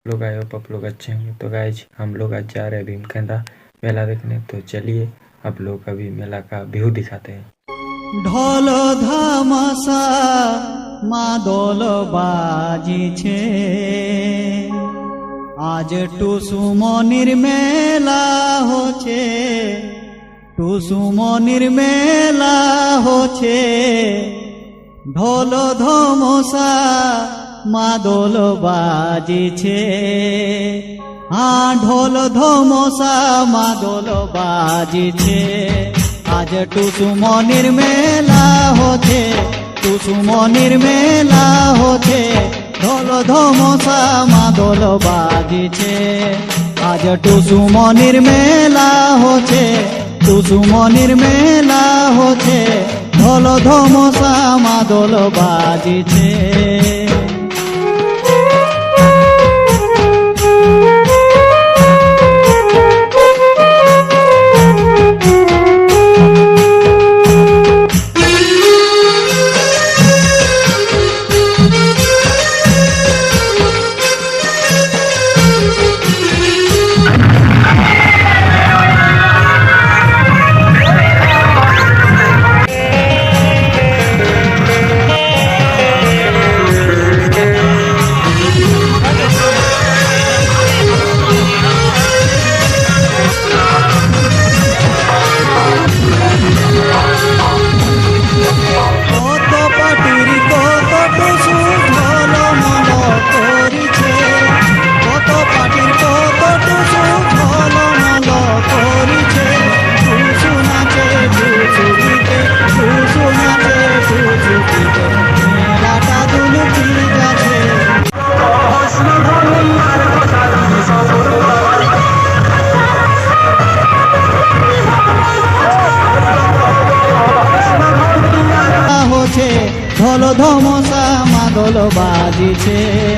लोग आए हो, आप लोग अच्छे होंगे। तो गाइज हम लोग आज जा रहे हैं भीमखंडा मेला देखने। तो चलिए आप लोग अभी मेला का व्यू दिखाते हैं। ढोल धामसा मादोल बाजिছে आज টুসুমনির মেলা হচ্ছে টুসুমনির মেলা হচ্ছে ঢোল ধমসা মাদোল বাজিছে ঢোল ধমসা মাদোল বাজিছে आज টুসুমনির মেলা হচ্ছে টুসুমনির মেলা হচ্ছে ঢোল ধমসা মাদল বাজিছে আজ টুসুমনির মেলা হচ্ছে টুসুমনির মেলা হচ্ছে ঢোল ধমসা মাদল বাজিছে ঢোল ধমসা মাদল বাজিছে।